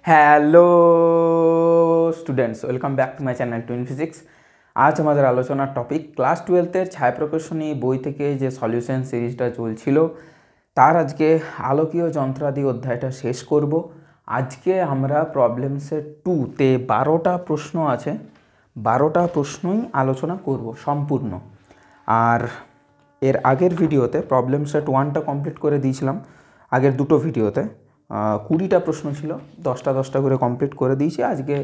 Hello students, welcome back to my channel twin physics. আজ আমাদের আলোচনার টপিক ক্লাস 12-এর ছায়াপ্রকাশনী বই থেকে যে সলিউশন সিরিজটা চলছিল তার আজকে আলোকীয় যন্ত্রাদি অধ্যায়টা শেষ করব। আজকে আমরা প্রবলেম সেট 2-তে 12টা প্রশ্ন আছে, 12টা প্রশ্নই আলোচনা করব সম্পূর্ণ। আর এর আগের ভিডিওতে প্রবলেম সেট 1টা কমপ্লিট করে দিয়েছিলাম। আগের দুটো ভিডিওতে 20টা প্রশ্ন ছিল, 10টা করে কমপ্লিট করে দিয়েছি। আজকে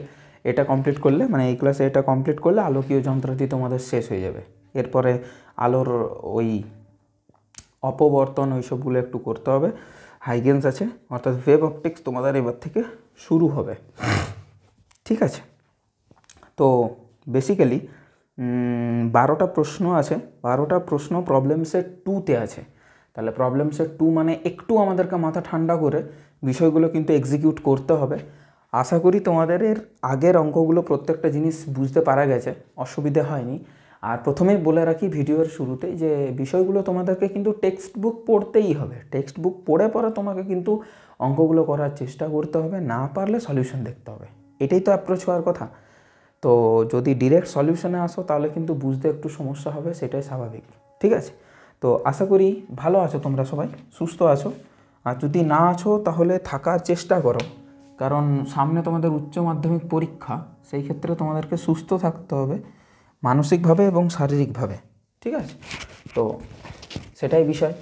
এটা কমপ্লিট করলে, মানে এই ক্লাসে এটা কমপ্লিট করলে আলোকীয় যন্ত্রটি তোমাদের শেষ হয়ে যাবে। এরপরে আলোর ওই অপবর্তন ওইসবগুলো একটু করতে হবে। হাইগেন্স আছে, অর্থাৎ ওয়েভ অপটিক্স তোমাদের এবার থেকে শুরু হবে। ঠিক আছে, তো বেসিক্যালি 12টা প্রশ্ন আছে, 12টা প্রশ্ন প্রবলেম সেট 2-তে আছে। তাহলে প্রবলেম সেট 2 মানে একটু আমাদেরকে মাথা ঠান্ডা করে বিষয়গুলো কিন্তু এক্সিকিউট করতে হবে। আশা করি তোমাদের এর আগের অঙ্কগুলো প্রত্যেকটা জিনিস বুঝতে পারা গেছে, অসুবিধে হয়নি। আর প্রথমেই বলে রাখি ভিডিওর শুরুতে যে বিষয়গুলো তোমাদেরকে কিন্তু টেক্সট বুক পড়তেই হবে। টেক্সট বুক পড়ে তোমাকে কিন্তু অঙ্কগুলো করার চেষ্টা করতে হবে, না পারলে সলিউশন দেখতে হবে। এটাই তো অ্যাপ্রোচ হওয়ার কথা। তো যদি ডিরেক্ট সলিউশনে আসো তাহলে কিন্তু বুঝতে একটু সমস্যা হবে, সেটাই স্বাভাবিক। ঠিক আছে, তো আশা করি ভালো আছো তোমরা, সবাই সুস্থ আছো। আর যদি না আছো তাহলে থাকার চেষ্টা করো, কারণ সামনে তোমাদের উচ্চ মাধ্যমিক পরীক্ষা। সেই ক্ষেত্রে তোমাদেরকে সুস্থ থাকতে হবে মানসিকভাবে এবং শারীরিকভাবে। ঠিক আছে, তো সেটাই বিষয়।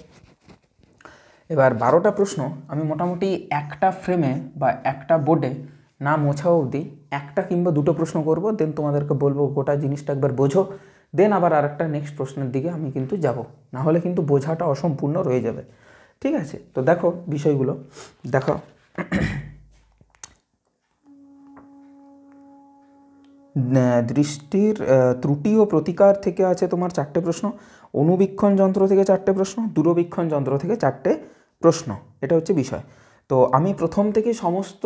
এবার 12টা প্রশ্ন আমি মোটামুটি একটা ফ্রেমে বা একটা বোর্ডে না মোছা অবধি একটা কিংবা দুটো প্রশ্ন করব, দেন তোমাদেরকে বলবো গোটা জিনিসটা একবার বোঝো, দেন আবার আরেকটা নেক্সট প্রশ্নের দিকে আমি কিন্তু যাব, না হলে কিন্তু বোঝাটা অসম্পূর্ণ রয়ে যাবে। ঠিক আছে, তো দেখো বিষয়গুলো দেখো। দৃষ্টির ত্রুটি ও প্রতিকার থেকে আছে তোমার 4টে প্রশ্ন, অনুবীক্ষণ যন্ত্র থেকে 4টে প্রশ্ন, দূরবীক্ষণ যন্ত্র থেকে 4টে প্রশ্ন। এটা হচ্ছে বিষয়। তো আমি প্রথম থেকে সমস্ত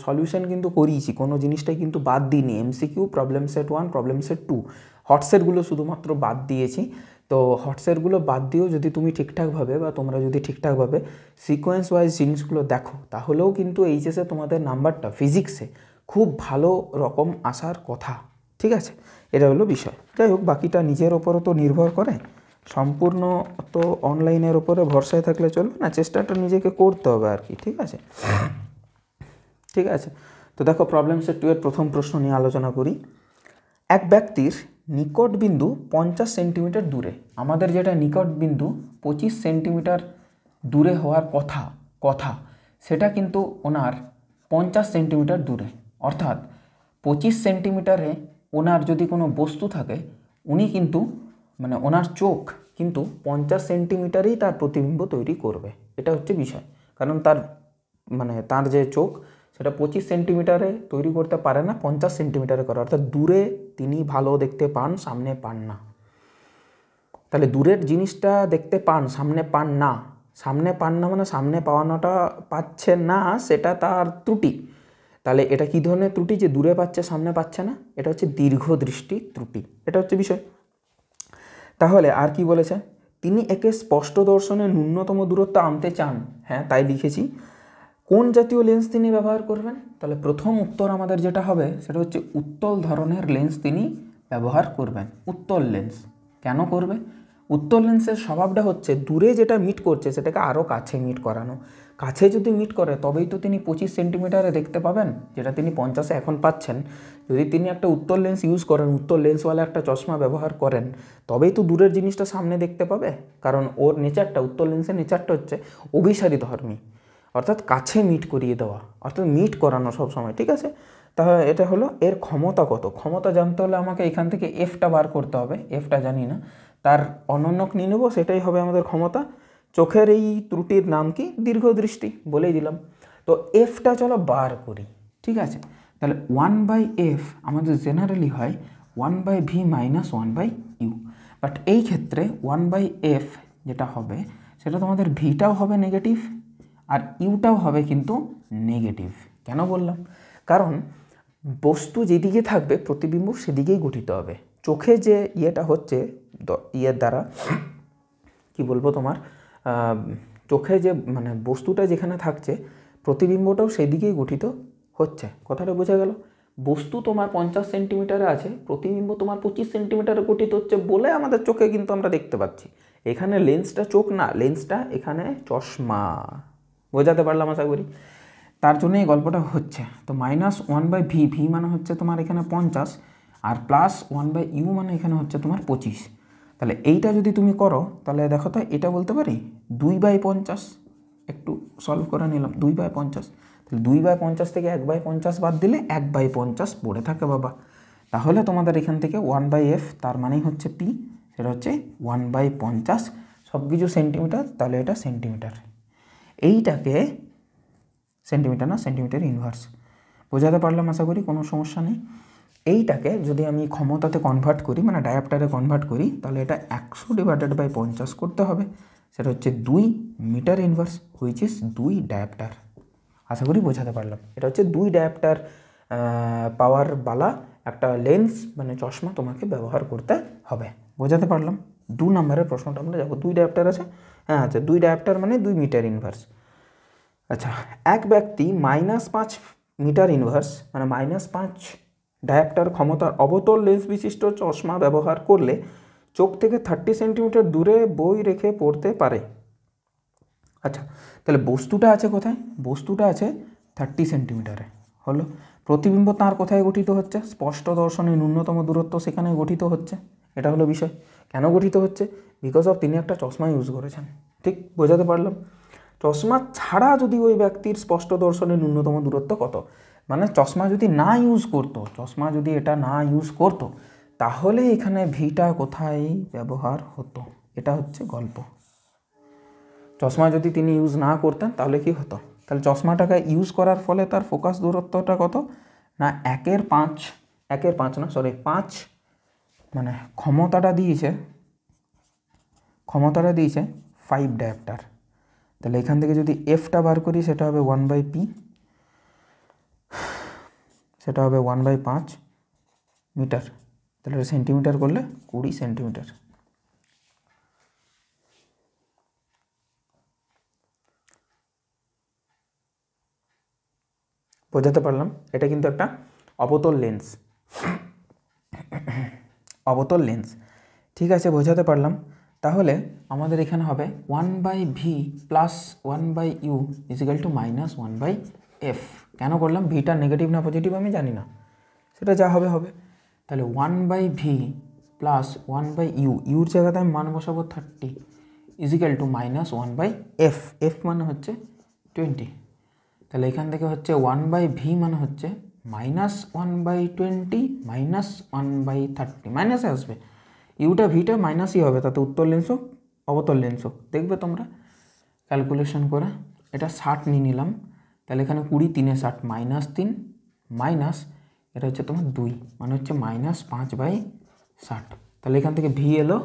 সলিউশন কিন্তু করিয়েছি, কোনো জিনিসটাই কিন্তু বাদ দিইনি। MCQ, problem set 1, problem set 2, হটসেটগুলো শুধুমাত্র বাদ দিয়েছি। তো হটসেটগুলো বাদ দিয়েও যদি তুমি ঠিকঠাকভাবে বা তোমরা যদি ঠিকঠাকভাবে সিকোয়েন্স ওয়াইজ জিনিসগুলো দেখো, তাহলেও কিন্তু এইচএসে তোমাদের নাম্বারটা ফিজিক্সে খুব ভালো রকম আসার কথা। ঠিক আছে, এটা হলো বিষয়। যাই হোক, বাকিটা নিজের ওপরও তো নির্ভর করে, সম্পূর্ণ তো অনলাইনের ওপরে ভরসায় থাকলে চলবে না, চেষ্টাটা নিজেকে করতে হবে আর কি। ঠিক আছে, ঠিক আছে, তো দেখো প্রবলেম সেট 2 এর প্রথম প্রশ্ন নিয়ে আলোচনা করি। এক ব্যক্তির নিকট বিন্দু 50 সেন্টিমিটার দূরে, আমাদের যেটা নিকট বিন্দু 25 সেন্টিমিটার দূরে হওয়ার কথা সেটা কিন্তু ওনার 50 সেন্টিমিটার দূরে। অর্থাৎ 25 সেন্টিমিটারে ওনার যদি কোনো বস্তু থাকে, উনি কিন্তু মানে ওনার চোখ কিন্তু 50 সেন্টিমিটারেই তার প্রতিবিম্ব তৈরি করবে। এটা হচ্ছে বিষয়, কারণ তার যে চোখ সেটা 25 সেন্টিমিটারে তৈরি করতে পারে না, 50 সেন্টিমিটারে করে। অর্থাৎ দূরে তিনি ভালো দেখতে পান, সামনে পান না। তাহলে দূরের জিনিসটা দেখতে পান, সামনে পান না। সামনে পান না মানে সামনে পাওয়ানোটা পাচ্ছে না, সেটা তার ত্রুটি। তাহলে এটা কী ধরনের ত্রুটি যে দূরে পাচ্ছে সামনে পাচ্ছে না? এটা হচ্ছে দীর্ঘদৃষ্টি ত্রুটি। এটা হচ্ছে বিষয়। তাহলে আর কি বলেছে? তিনি একে স্পষ্ট দর্শনের ন্যূনতম দূরত্ব আনতে চান। হ্যাঁ, তাই লিখেছি। কোন জাতীয় লেন্স তিনি ব্যবহার করবেন? তাহলে প্রথম উত্তর আমাদের যেটা হবে সেটা হচ্ছে উত্তল ধরনের লেন্স তিনি ব্যবহার করবেন। উত্তল লেন্স কেন করবে? উত্তল লেন্সের স্বভাবটা হচ্ছে দূরে যেটা মিট করছে সেটাকে আরও কাছে মিট করানো। কাছে যদি মিট করে তবেই তো তিনি 25 সেন্টিমিটারে দেখতে পাবেন, যেটা তিনি 50-এ এখন পাচ্ছেন। যদি তিনি একটা উত্তল লেন্স ইউজ করেন, উত্তল লেন্সওয়ালা একটা চশমা ব্যবহার করেন, তবেই তো দূরের জিনিসটা সামনে দেখতে পাবে। কারণ ওর নেচারটা, উত্তল লেন্সের নেচারটা হচ্ছে অভিসারিধর্মী, অর্থাৎ কাছে মিট করিয়ে দেওয়া, অর্থাৎ মিট করানো সব সময়। ঠিক আছে, তাহলে এটা হলো এর ক্ষমতা কত। ক্ষমতা জানতে হলে আমাকে এখান থেকে এফটা বার করতে হবে। এফটা জানি না, তার অনন্যক নিয়ে নেবো, সেটাই হবে আমাদের ক্ষমতা। চোখের এই ত্রুটির নাম কি? দীর্ঘদৃষ্টি, বলেই দিলাম। তো এফটা চলো বার করি। ঠিক আছে, তাহলে 1/f আমাদের জেনারেলি হয় 1/v মাইনাস 1/u। বাট এই ক্ষেত্রে 1/f যেটা হবে সেটা তোমাদের ভিটাও হবে নেগেটিভ আর ইউটাও হবে কিন্তু নেগেটিভ। কেন বললাম? কারণ বস্তু যেদিকে থাকবে প্রতিবিম্ব সেদিকেই গঠিত হবে। চোখে যে ইয়েটা হচ্ছে ইয়ের দ্বারা কি বলবো তোমার, চোখে যে মানে বস্তুটা যেখানে থাকছে প্রতিবিম্বটাও সেদিকেই গঠিত হচ্ছে। কথাটা বোঝা গেল? বস্তু তোমার 50 সেন্টিমিটারে আছে, প্রতিবিম্ব তোমার 25 সেন্টিমিটারে গঠিত হচ্ছে বলে আমাদের চোখে কিন্তু আমরা দেখতে পাচ্ছি। এখানে লেন্সটা চোখ না, লেন্সটা এখানে চশমা। বোঝাতে পারলাম আশা করি? তার জন্য এই গল্পটা হচ্ছে। তো -1/v, ভি মানে হচ্ছে তোমার এখানে 50, আর +1/u মানে এখানে হচ্ছে তোমার 25। তাহলে এইটা যদি তুমি করো তাহলে দেখো তো, এটা বলতে পারি 2/50। একটু সলভ করে নিলাম, 2/50। তাহলে 2/50 থেকে 1/50 বাদ দিলে 1/50 পড়ে থাকে বাবা। তাহলে তোমাদের এখান থেকে 1/f, তার মানেই হচ্ছে পি, সেটা হচ্ছে 1/50। সব কিছু সেন্টিমিটার, তাহলে এটা সেন্টিমিটার। এইটাকে সেন্টিমিটার না, সেন্টিমিটার ইনভার্স। বোঝাতে পারলাম আশা করি? কোনো সমস্যা নেই। এইটাকে যদি আমি ক্ষমতাতে কনভার্ট করি, মানে ডায়াপ্টারে কনভার্ট করি, তাহলে এটা 100/50 করতে হবে। সেটা হচ্ছে 2 meter inverse, which is 2 diopter. আশা করি বোঝাতে পারলাম। এটা হচ্ছে 2 ডায়াপ্টার পাওয়ারওয়ালা একটা লেন্স, মানে চশমা তোমাকে ব্যবহার করতে হবে। বোঝাতে পারলাম? 2 নম্বরের প্রশ্নটা আমরা যাবো। 2 ডায়াপ্টার আছে, হ্যাঁ আচ্ছা, 2 ডায়াপ্টার মানে 2 মিটার ইনভার্স। আচ্ছা, এক ব্যক্তি -5 মিটার ইনভার্স মানে -5 ডায়াপ্টার ক্ষমতার অবতল লেন্স বিশিষ্ট চশমা ব্যবহার করলে চোখ থেকে 30 সেন্টিমিটার দূরে বই রেখে পড়তে পারে। আচ্ছা, তাহলে বস্তুটা আছে কোথায়? বস্তুটা আছে 30 সেন্টিমিটারে। হলো। প্রতিবিম্ব তার কোথায় গঠিত হচ্ছে? স্পষ্ট দর্শনের ন্যূনতম দূরত্ব সেখানে গঠিত হচ্ছে। এটা হলো বিষয়। কেন গঠিত হচ্ছে? বিকজ অফ তিনি একটা চশমা ইউজ করেছেন। ঠিক বোঝাতে পারলাম? চশমা ছাড়া যদি ওই ব্যক্তির স্পষ্ট দর্শনের ন্যূনতম দূরত্ব কত, মানে চশমা যদি না ইউজ করতো, চশমা যদি এটা না ইউজ করতো, তাহলে এখানে ভিটা কোথায় ব্যবহার হতো? এটা হচ্ছে গল্প। চশমা যদি তিনি ইউজ না করতেন তাহলে কি হতো? তাহলে চশমাটাকে ইউজ করার ফলে তার ফোকাস দূরত্বটা কত না, 1/5 না, সরি 5, মানে ক্ষমতাটা দিয়েছে 5 ডায়াপ্টার। তাহলে এখান থেকে যদি এফটা বার করি সেটা হবে 1/p, সেটা হবে 1/5 মিটার। তাহলে সেন্টিমিটার করলে 20 সেন্টিমিটার। বোঝাতে পারলাম? এটা কিন্তু একটা অবতল লেন্স, অবতল লেন্স। ঠিক আছে, বোঝাতে পারলাম? তাহলে আমাদের এখানে হবে 1/v plus 1/u is equal to -1/f। কেন করলাম? ভিটা নেগেটিভ না পজিটিভ আমি জানি না, সেটা যা হবে হবে। তাহলে 1/v প্লাস 1/u, ইউর জায়গাতে আমি মান বসাবো 30 ইজিক্যাল টু -1/f। এফ মানে হচ্ছে 20। তাহলে এখান থেকে হচ্ছে 1/v মানে হচ্ছে -1/20 -1/30, মাইনাসে আসবে, ইউটা ভিটা মাইনাসই হবে, তাতে উত্তর লেন্স হোক অবতল লেন্স হোক। দেখবে তোমরা ক্যালকুলেশন করে। এটা 60 নিয়ে নিলাম, তাহলে এখানে 20, 3 60, -3 মাইনাস এটা হচ্ছে তোমার 2, মানে হচ্ছে -5/60। তাহলে এখান থেকে ভি এলো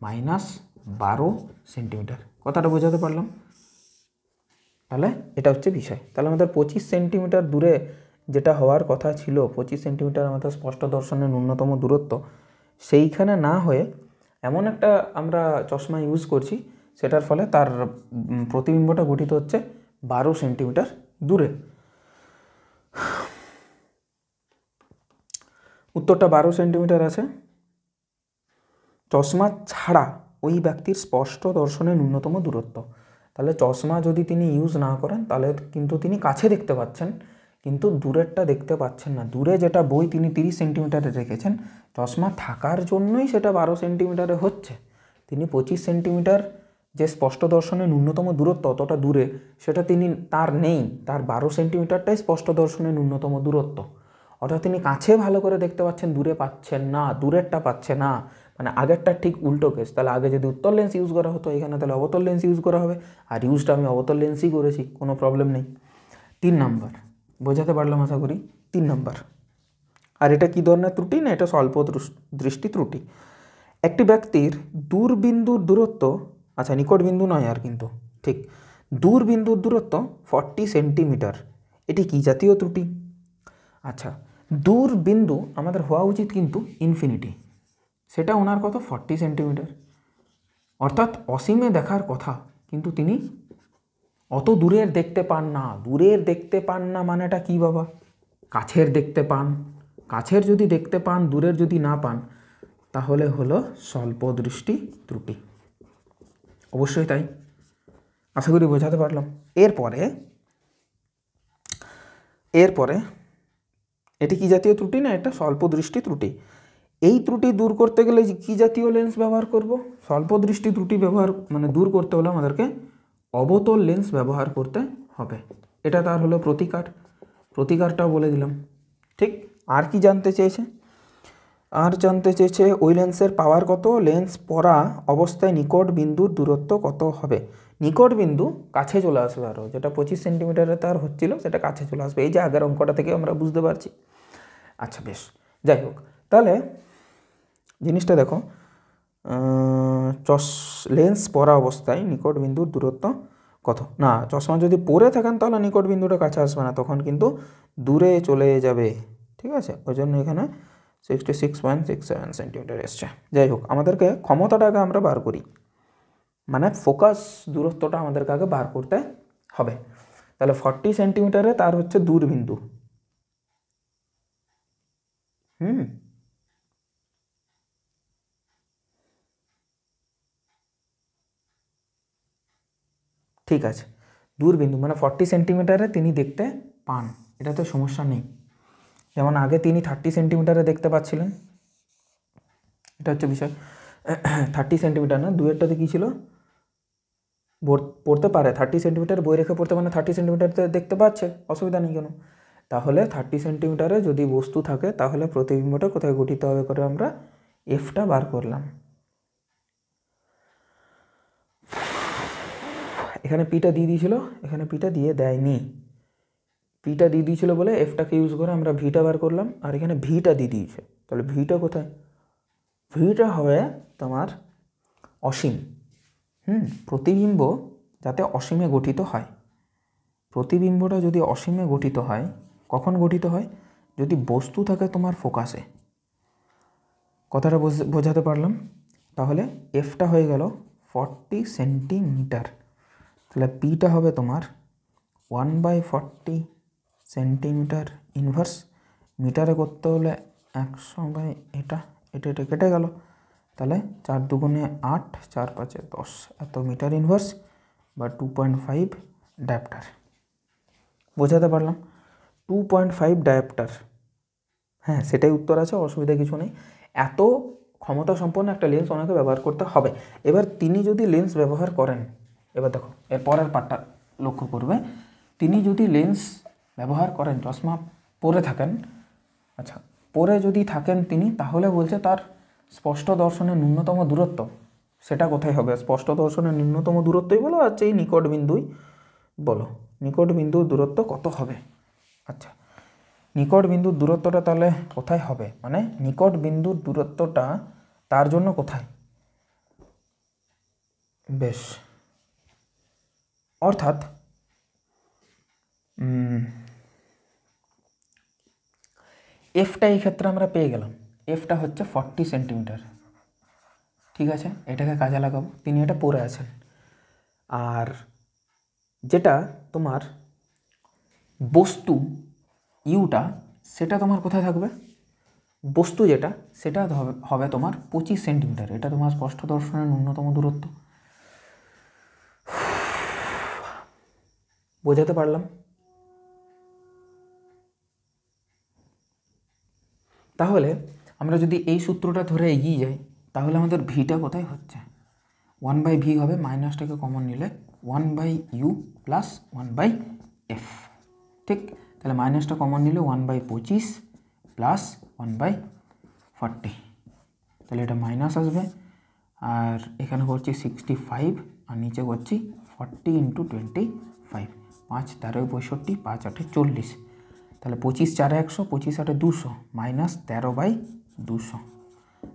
-12 সেন্টিমিটার। কথাটা বোঝাতে পারলাম? তাহলে এটা হচ্ছে বিষয়। তাহলে আমাদের 25 সেন্টিমিটার দূরে যেটা হওয়ার কথা ছিল, 25 সেন্টিমিটার আমাদের স্পষ্ট দর্শনের ন্যূনতম দূরত্ব, সেইখানে না হয়ে এমন একটা আমরা চশমা ইউজ করছি, সেটার ফলে তার প্রতিবিম্বটা গঠিত হচ্ছে 12 সেন্টিমিটার দূরে। উত্তরটা 12 সেন্টিমিটার আছে। চশমা ছাড়া ওই ব্যক্তির স্পষ্ট দর্শনের ন্যূনতম দূরত্ব। তাহলে চশমা যদি তিনি ইউজ না করেন তাহলে কিন্তু তিনি কাছে দেখতে পাচ্ছেন, কিন্তু দূরেরটা দেখতে পাচ্ছেন না। দূরে যেটা বই তিনি 30 সেন্টিমিটারে রেখেছেন, চশমা থাকার জন্যই সেটা 12 সেন্টিমিটারে হচ্ছে। তিনি 25 সেন্টিমিটার যে স্পষ্ট দর্শনের ন্যূনতম দূরত্ব, অতটা দূরে সেটা তার নেই, তার 12 সেন্টিমিটারটাই স্পষ্ট দর্শনের ন্যূনতম দূরত্ব। অর্থাৎ তিনি কাছে ভালো করে দেখতে পাচ্ছেন, দূরে পাচ্ছেন না, দূরেরটা পাচ্ছে না, মানে আগেরটা ঠিক উল্টো কেস। তাহলে আগে যদি উত্তর লেন্স ইউজ করা হতো, এখানে তাহলে অবতল লেন্স ইউজ করা হবে, আর ইউজটা আমি অবতল লেন্সই করেছি, কোনো প্রবলেম নেই। 3 নম্বর, বোঝাতে পারলাম আশা করি? 3 নম্বর। আর এটা কী ধরনের ত্রুটি না, এটা স্বল্প দৃষ্টি ত্রুটি। একটি ব্যক্তির দূরবিন্দুর দূরত্ব, আচ্ছা নিকট বিন্দু নয় আর, কিন্তু ঠিক দূরবিন্দুর দূরত্ব 40 সেন্টিমিটার, এটি কি জাতীয় ত্রুটি? আচ্ছা, দূরবিন্দু আমাদের হওয়া উচিত কিন্তু ইনফিনিটি, সেটা ওনার কত 40 সেন্টিমিটার, অর্থাৎ অসীমে দেখার কথা, কিন্তু তিনি অত দূরের দেখতে পান না। দূরের দেখতে পান না মানেটা কি বাবা? কাছের দেখতে পান, কাছের যদি দেখতে পান দূরের যদি না পান তাহলে হলো স্বল্প দৃষ্টি ত্রুটি। অবশ্যই তাই, আশা করি বোঝাতে পারলাম। এরপরে এটি কি জাতীয় ত্রুটি না, এটা স্বল্প দৃষ্টি ত্রুটি। এই ত্রুটি দূর করতে গেলে কি জাতীয় লেন্স ব্যবহার করব? স্বল্প দৃষ্টি ত্রুটি দূর করতে হলে আমাদেরকে অবতল লেন্স ব্যবহার করতে হবে। এটা তার হলো প্রতিকারটাও বলে দিলাম। ঠিক, আর কি জানতে চেয়েছে? আর জানতে চেয়েছে ওই লেন্সের পাওয়ার কত, লেন্স পরা অবস্থায় নিকট বিন্দুর দূরত্ব কত হবে। নিকট বিন্দু কাছে চলে আসবে, আরও যেটা 25 সেন্টিমিটারে তার হচ্ছিল সেটা কাছে চলে আসবে। এই যে আগের অঙ্কটা থেকে আমরা বুঝতে পারছি। আচ্ছা বেশ, যাই হোক, তাহলে জিনিসটা দেখো, লেন্স পরা অবস্থায় নিকট বিন্দুর দূরত্ব কত। না, চশমা যদি পরে থাকেন তাহলে নিকট বিন্দুটা কাছে আসবে না, তখন কিন্তু দূরে চলে যাবে। ঠিক আছে, ওই জন্য এখানে 66.67 সেন্টিমিটার এসছে। যাই হোক, আমাদেরকে ক্ষমতাটাকে আমরা বার করি, মানে ফোকাস দূরত্বটা আমাদেরকে আগে বার করতে হবে। তাহলে 40 সেন্টিমিটারে তার হচ্ছে দূরবিন্দু। ঠিক আছে, দূরবিন্দু মানে 40 সেন্টিমিটারে তিনি দেখতে পান, এটাতে সমস্যা নেই। যেমন আগে তিনি 30 সেন্টিমিটারে দেখতে পাচ্ছিলেন, এটা হচ্ছে বিষয়। 30 সেন্টিমিটার না, দুয়েরটাতে কী ছিল, পড়তে পারে 30 সেন্টিমিটার বই রেখে পড়তে, মানে 30 সেন্টিমিটারতে দেখতে পাচ্ছে, অসুবিধা নেই কেন। তাহলে 30 সেন্টিমিটারে যদি বস্তু থাকে তাহলে প্রতিবিম্বটা কোথায় গঠিত হবে করে আমরা এফটা বার করলাম। এখানে পিটা দিয়ে দিয়েছিল, এখানে পিটা দিয়ে দেয়নি। পিটা দিয়ে দিয়েছিল বলে এফটাকে ইউজ করে আমরা ভিটা বার করলাম, আর এখানে ভিটা দিয়ে দিয়েছে, তাহলে ভিটা কোথায়? ভিটা হবে তোমার অসীম। প্রতিবিম্ব যাতে অসীমে গঠিত হয়, প্রতিবিম্বটা যদি অসীমে গঠিত হয়, কখন গঠিত হয়? যদি বস্তু থাকে তোমার ফোকাসে। কথাটা বোঝাতে পারলাম? তাহলে এফটা হয়ে গেল 40 সেন্টিমিটার, তাহলে পিটা হবে তোমার 1/40 সেন্টিমিটার ইনভার্স। মিটারে করতে হলে 100 এটা কেটে গেল, তাহলে 4 দুগুণে 8, 4 5 10, এত মিটার ইনভার্স বা 2.5 ডায়াপ্টার। বোঝাতে পারলাম? 2.5 ডায়াপ্টার, হ্যাঁ সেটাই উত্তর আছে, অসুবিধা কিছু নেই। এত ক্ষমতা সম্পন্ন একটা লেন্স ওনাকে ব্যবহার করতে হবে। এবার তিনি যদি লেন্স ব্যবহার করেন, এবার দেখো এর পরের পার্টটা লক্ষ্য করবে, তিনি যদি লেন্স ব্যবহার করেন, চশমা পরে থাকেন, আচ্ছা পরে যদি থাকেন তিনি, তাহলে বলছে তার স্পষ্ট দর্শনের ন্যূনতম দূরত্ব সেটা কোথায় হবে? স্পষ্ট দর্শনের ন্যূনতম দূরত্বই বলো, আর এই নিকট বিন্দুই বলো, নিকট বিন্দুর দূরত্ব কত হবে? আচ্ছা, নিকট বিন্দুর দূরত্বটা তাহলে কোথায় হবে, মানে নিকট বিন্দুর দূরত্বটা তার জন্য কোথায়? বেশ, অর্থাৎ এফটা এই ক্ষেত্রে আমরা পেয়ে গেলাম, এফটা হচ্ছে 40 সেন্টিমিটার। ঠিক আছে, এটাকে কাজে লাগাবো, তিনি এটা পরে আছেন। আর যেটা তোমার বস্তু ইউটা, সেটা তোমার কোথায় থাকবে? বস্তু যেটা সেটা হবে তোমার 25 সেন্টিমিটার, এটা তোমার স্পষ্ট দর্শনের ন্যূনতম দূরত্ব। বোঝাতে পারলাম? তাহলে আমরা যদি এই সূত্রটা ধরে এগিয়ে যাই, তাহলে আমাদের ভিটা কোথায় হচ্ছে? 1/v হবে, মাইনাসটাকে কমন নিলে 1/u প্লাস 1/f। ঠিক, তাহলে মাইনাসটা কমন নিলে 1/25 প্লাস 1/40, তাহলে এটা মাইনাস আসবে। আর এখানে করছি 65, আর নিচে করছি 40 × 25, 5 13 65, 5 8 40, তাহলে 25 4 100, 25 8 200, মাইনাস 13/200,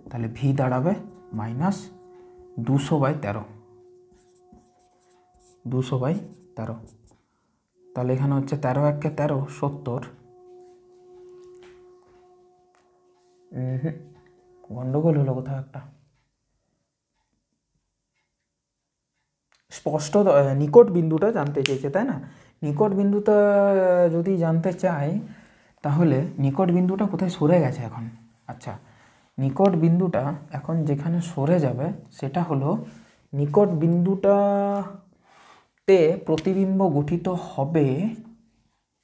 তাহলে ভি দাঁড়াবে মাইনাস 200/13, 200/13। তাহলে এখানে হচ্ছে 13 1 13, 70। গন্ডগোল হলো কোথাও একটা। স্পষ্ট নিকট বিন্দুটা জানতে চেয়েছে, তাই না? নিকট বিন্দুটা যদি জানতে চাই, তাহলে নিকট বিন্দুটা কোথায় সরে গেছে এখন? আচ্ছা, নিকট বিন্দুটা এখন যেখানে সরে যাবে সেটা হলো নিকট বিন্দুটাতে প্রতিবিম্ব গঠিত হবে।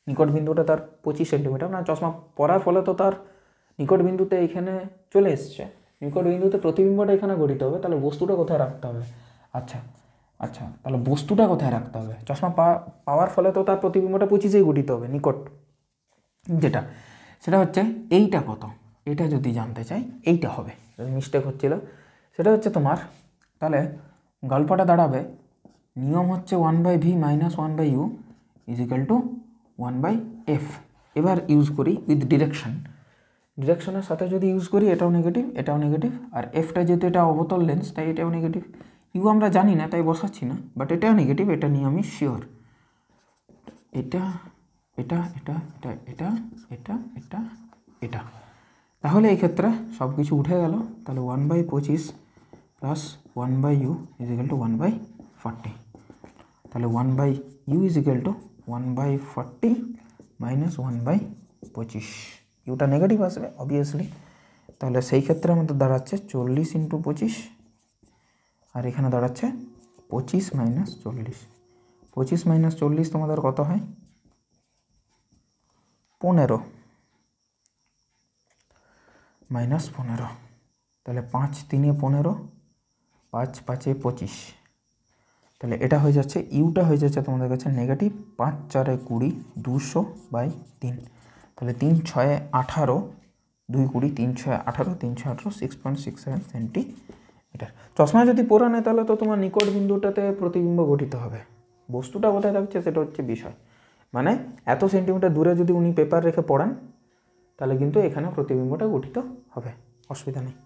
নিকট বিন্দুটা তার 25 সেন্টিমিটার, না চশমা পরার ফলে তো তার নিকট বিন্দুতে এখানে চলে এসছে, নিকট বিন্দুতে প্রতিবিম্বটা এখানে গঠিত হবে। তাহলে বস্তুটা কোথায় রাখতে হবে? আচ্ছা আচ্ছা, তাহলে বস্তুটা কোথায় রাখতে হবে? চশমা পাওয়ার ফলে তো তার প্রতিবিম্বটা 25-এই গঠিত হবে, নিকট যেটা সেটা হচ্ছে এইটা কত, এটা যদি জানতে চাই এইটা হবে, মিস্টেক হচ্ছিল সেটা হচ্ছে তোমার। তাহলে গল্পটা দাঁড়াবে, নিয়ম হচ্ছে 1/v - 1/u = 1/f। এবার ইউজ করি উইথ ডিরেকশনের সাথে যদি ইউজ করি, এটাও নেগেটিভ এটাও নেগেটিভ, আর এফটা যেহেতু এটা অবতল লেন্স তাই এটাও নেগেটিভ। ইউ আমরা জানি না তাই বসাচ্ছি না, বাট এটাও নেগেটিভ, এটা নিয়ে আমি শিওর। এটা এটা এটা এটা এটা এটা এটা এটা তাহলে এই ক্ষেত্রে সব কিছু উঠে গেল। তাহলে 1/25 + 1/u = 1/40। তাহলে 1/u = 1/40 - 1/25। ইউটা নেগেটিভ আসবে অবভিয়াসলি। তাহলে সেই ক্ষেত্রে আমাদের দাঁড়াচ্ছে 40 × 25, আর এখানে দাঁড়াচ্ছে 25 - 40। 25 - 40 তোমাদের কত হয়? 15 - 15। তাহলে 5 × 3 = 15, 5 × 5 = 25। তাহলে এটা হয়ে যাচ্ছে, ইউটা হয়ে যাচ্ছে তোমাদের কাছে নেগেটিভ 5 × 4 = 20, 200/3। তাহলে 3 × 6 = 18, 2 × 20, 3 × 6 = 18, 3 × 6 = 18, 6.67 সেন্টিমিটার। চশমা যদি পরে নেয় তাহলে তো তোমার নিকট বিন্দুটাতে প্রতিবিম্ব গঠিত হবে। বস্তুটা কোথায় থাকছে সেটা হচ্ছে বিষয়। মানে এত সেন্টিমিটার দূরে যদি উনি পেপার রেখে পড়ান তাহলে কিন্তু এখানে প্রতিবিম্বটা গঠিত হবে, অসুবিধা নেই।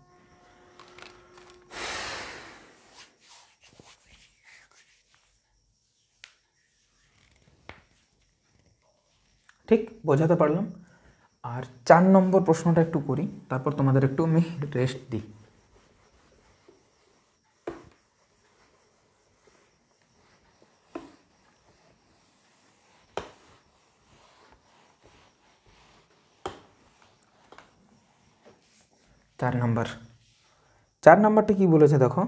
ঠিক বোঝাতে পারলাম? আর 4 নম্বর প্রশ্নটা একটু করি, তারপর তোমাদের একটু আমি রেস্ট দিই। চার নাম্বারটা কি বলেছে দেখো,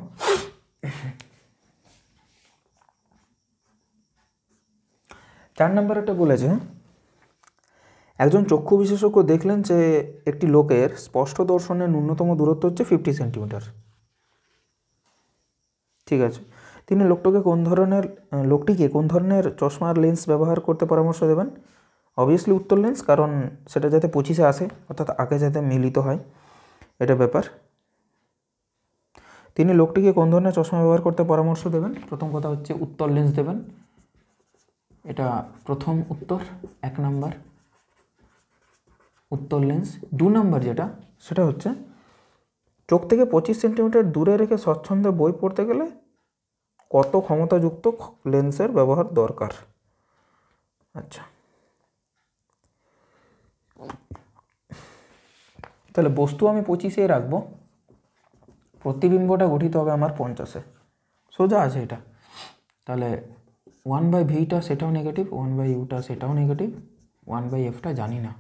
চার নাম্বারটা বলেছে, একজন চক্ষু বিশেষজ্ঞ দেখলেন যে একটি লোকের স্পষ্ট দর্শনের ন্যূনতম দূরত্ব হচ্ছে 50 সেন্টিমিটার। ঠিক আছে, তিনি লোকটিকে কোন ধরনের চশমার লেন্স ব্যবহার করতে পরামর্শ দেবেন? অবভিয়াসলি উত্তর লেন্স, কারণ সেটা যাতে 25-এ আসে, অর্থাৎ আগে যাতে মিলিত হয়, এটা ব্যাপার। তিনি লোকটিকে কোন ধরনের চশমা ব্যবহার করতে পরামর্শ দেবেন? প্রথম কথা হচ্ছে উত্তর লেন্স দেবেন, এটা প্রথম উত্তর 1 নাম্বার উত্তর লেন্স। 2 নাম্বার যেটা সেটা হচ্ছে চোখ থেকে 25 সেন্টিমিটার দূরে রেখে স্বচ্ছন্দে বই পড়তে গেলে কত ক্ষমতাযুক্ত লেন্সের ব্যবহার দরকার? আচ্ছা, তাহলে বস্তু আমি 25-এ রাখবো, প্রতিবিম্বটা গঠিত হবে আমার 50-এ, সোজা আছে এটা। তাহলে 1/vটা সেটাও নেগেটিভ, 1/uটা সেটাও নেগেটিভ, 1/fটা জানি না।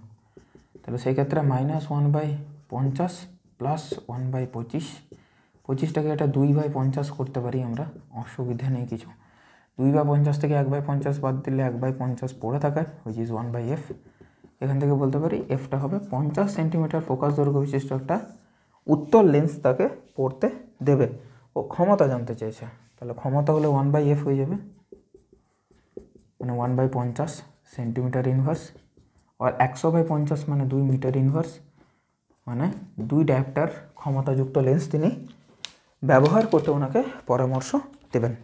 তাহলে সেই ক্ষেত্রে -1/50 + 1/25, 25টাকে এটা 2/50 করতে পারি আমরা, অসুবিধা নেই কিছু। 2/50 থেকে 1/50 বাদ দিলে 1/50 পড়ে থাকে, হুইচ ইজ 1/f। এখান থেকে বলতে পারি এফটা হবে 50 সেন্টিমিটার ফোকাস দৈর্ঘ্য বিশিষ্ট একটা উত্তর লেন্স তাকে পড়তে দেবে। ও ক্ষমতা জানতে চেয়েছে, তাহলে ক্ষমতা হলে 1/f হয়ে যাবে, মানে 1/50 সেন্টিমিটার ইনভার্স, আর 100/50 মানে 2 মিটার ইনভার্স, মানে 2 ডায়োপ্টার ক্ষমতাযুক্ত লেন্স তিনি ব্যবহার করতে ওনাকে পরামর্শ দেবেন।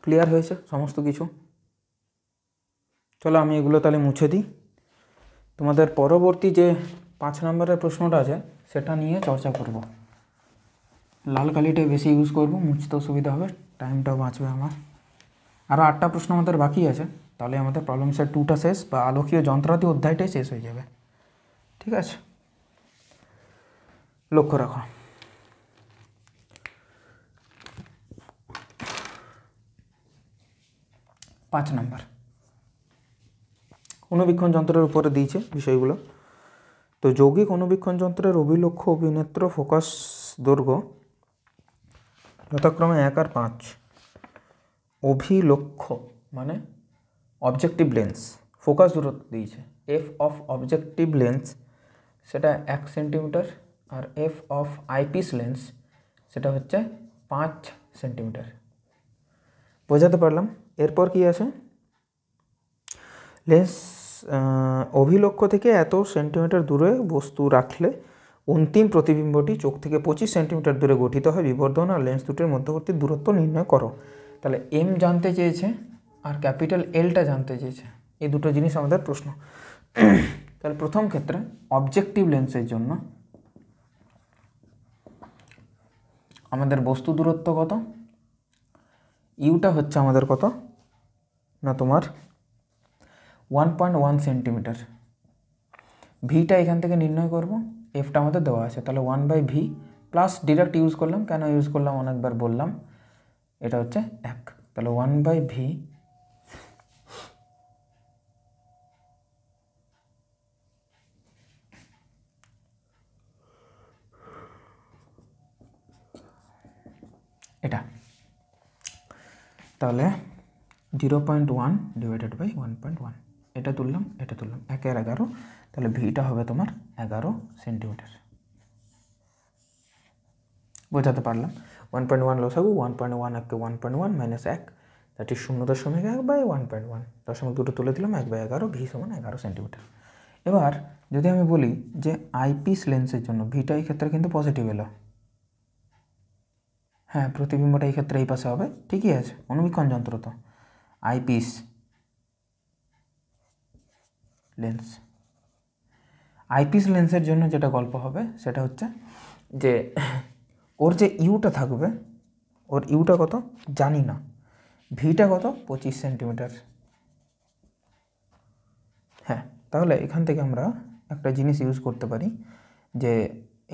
ক্লিয়ার হয়েছে সমস্ত কিছু? চলো আমি এগুলো তাহলে মুছে দিই। তোমাদের পরবর্তী যে 5 নম্বরের প্রশ্নটা আছে সেটা নিয়ে চর্চা করব। লাল কালিটাই বেশি ইউজ করব, মুছতেও সুবিধা হবে, টাইমটাও বাঁচবে আমার। আরও 8টা প্রশ্ন আমাদের বাকি আছে, তাহলে আমাদের প্রবলেম সেট 2টা শেষ, বা আলোকীয় যন্ত্রাদি অধ্যায়টাই শেষ হয়ে যাবে। ঠিক আছে, লক্ষ্য রাখো। 5 নাম্বার অনুবীক্ষণ যন্ত্রের উপরে দিয়েছে বিষয়গুলো। তো যৌগিক অনুবীক্ষণ যন্ত্রের অভিলক্ষ্য অভিনেত্র ফোকাস দৈর্ঘ্য যথাক্রমে 1 আর 5। অভিলক্ষ্য মানে অবজেক্টিভ লেন্স, ফোকাস দূরত্ব দিয়েছে এফ অফ অবজেক্টিভ লেন্স সেটা 1 সেন্টিমিটার, আর এফ অফ আইপিস লেন্স সেটা হচ্ছে 5 সেন্টিমিটার। বোঝাতে পারলাম? এরপর কি আছে, লেন্স অভিলক্ষ্য থেকে এত সেন্টিমিটার দূরে বস্তু রাখলে অন্তিম প্রতিবিম্বটি চোখ থেকে 25 সেন্টিমিটার দূরে গঠিত হয়। বিবর্ধন আর লেন্স দুটির মধ্যবর্তী দূরত্ব নির্ণয় করো। তাহলে এম জানতে চেয়েছে আর ক্যাপিটাল এলটা জানতে চেয়েছে, এই দুটো জিনিস আমাদের প্রশ্ন। তাহলে প্রথম ক্ষেত্রে অবজেক্টিভ লেন্সের জন্য আমাদের বস্তু দূরত্ব কত, ইউটা হচ্ছে আমাদের কত না তোমার 1.1 সেন্টিমিটার। ভিটা এখান থেকে নির্ণয় করব, এফটা আমাদের দেওয়া আছে, তাহলে 1/v প্লাস ডিরেক্ট ইউজ করলাম, কেন ইউজ করলাম অনেকবার বললাম, এটা হচ্ছে 1, তাহলে 1/v এটা, তাহলে 0.1 ডিভাইডেড বাই 1.1, এটা তুললাম 1 আর 11, তাহলে ভিটা হবে তোমার 11 সেন্টিমিটার। বোঝাতে পারলাম? 1.1 লসাগু, 1.1 একে 1.1 মাইনাস 1, দ্যাট ইজ 0.1 বাই 1.1, দশমিক দুটো তুলে দিলাম 1/11, ভি সমান 11 সেন্টিমিটার। এবার যদি আমি বলি যে আইপিস লেন্সের জন্য ভিটা এই ক্ষেত্রে কিন্তু পজিটিভ এলো, হ্যাঁ প্রতিবিম্বটা এই ক্ষেত্রে এই পাশে হবে, ঠিকই আছে, অনুবীক্ষণ যন্ত্র তো আইপিস লেন্স। আইপিস লেন্সের জন্য যেটা গল্প হবে সেটা হচ্ছে যে ওর যে ইউটা থাকবে, ওর ইউটা কত জানি না, ভিটা কত 25 সেন্টিমিটার। হ্যাঁ, তাহলে এখান থেকে আমরা একটা জিনিস ইউজ করতে পারি যে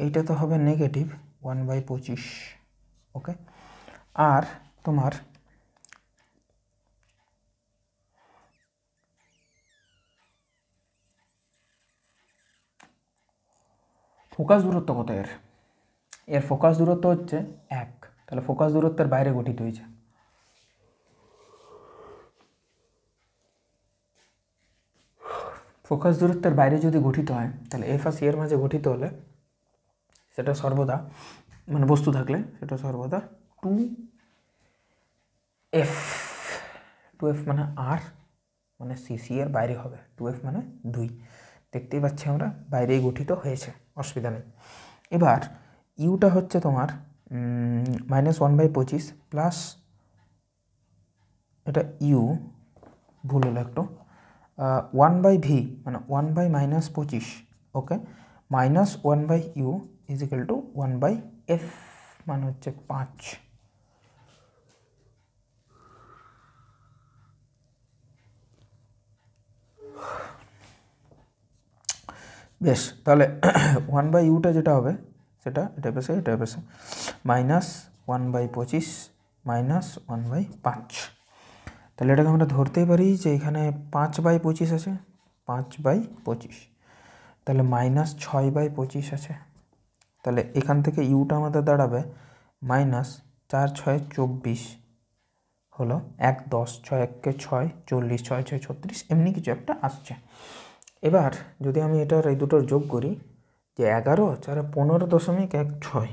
এইটা তো হবে নেগেটিভ 1/25, ওকে, আর তোমার ফোকাস দূরত্ব কত এর ফোকাস দূরত্ব হচ্ছে 1, তাহলে ফোকাস দূরত্বের বাইরে গঠিত হয়েছে। ফোকাস দূরত্বের বাইরে যদি গঠিত হয় তাহলে এফ আর সি এর মাঝে গঠিত হলে সেটা সর্বদা মানে বস্তু থাকলে সেটা সর্বদা 2f মানে আর মানে সি এর বাইরে হবে, 2f মানে 2, দেখতেই পাচ্ছি আমরা বাইরেই গঠিত হয়েছে, অসুবিধা নেই। এবার ইউটা হচ্ছে তোমার -1/25 প্লাস এটা ইউ ভুল হলো একটু, 1/v মানে 1/-25, ওকে, -1/u is equal to 1/f মানে হচ্ছে 5। বেশ, তাহলে 1/uটা যেটা হবে সেটা এটা পেছে -1/25 -1/5, তাহলে এটাকে আমরা ধরতেই পারি যে এখানে 5/25 আছে, 5/25, তাহলে -6/25 আছে, তাহলে এখান থেকে ইউটা আমাদের দাঁড়াবে -4 6 24 হলো 1 10 6 1 6 40 6 6 36 এমনি কিছু একটা আসছে। এবার যদি আমি এটার এই দুটোর যোগ করি যে 11 4 15.16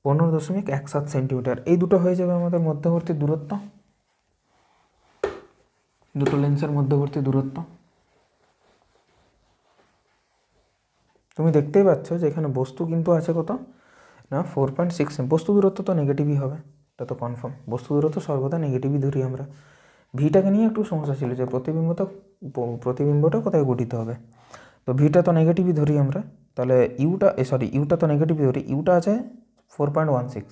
15.17 সেন্টিমিটার, এই দুটো হয়ে যাবে আমাদের মধ্যবর্তী দূরত্ব, দুটো লেন্সের মধ্যবর্তী দূরত্ব। তুমি দেখতেই পাচ্ছ যে এখানে বস্তু কিন্তু আছে কত না 4.6, বস্তু দূরত্ব তো নেগেটিভই হবে, এটা তো কনফার্ম, বস্তু দূরত্ব সর্বদা নেগেটিভই ধরি আমরা। ভিটাকে নিয়ে একটু সমস্যা ছিল যে প্রতিবিম্বটা কোথায় গঠিত হবে, তো ভিটা তো নেগেটিভই ধরি আমরা, তাহলে ইউটা তো নেগেটিভই ধরি, ইউটা আছে 4.16,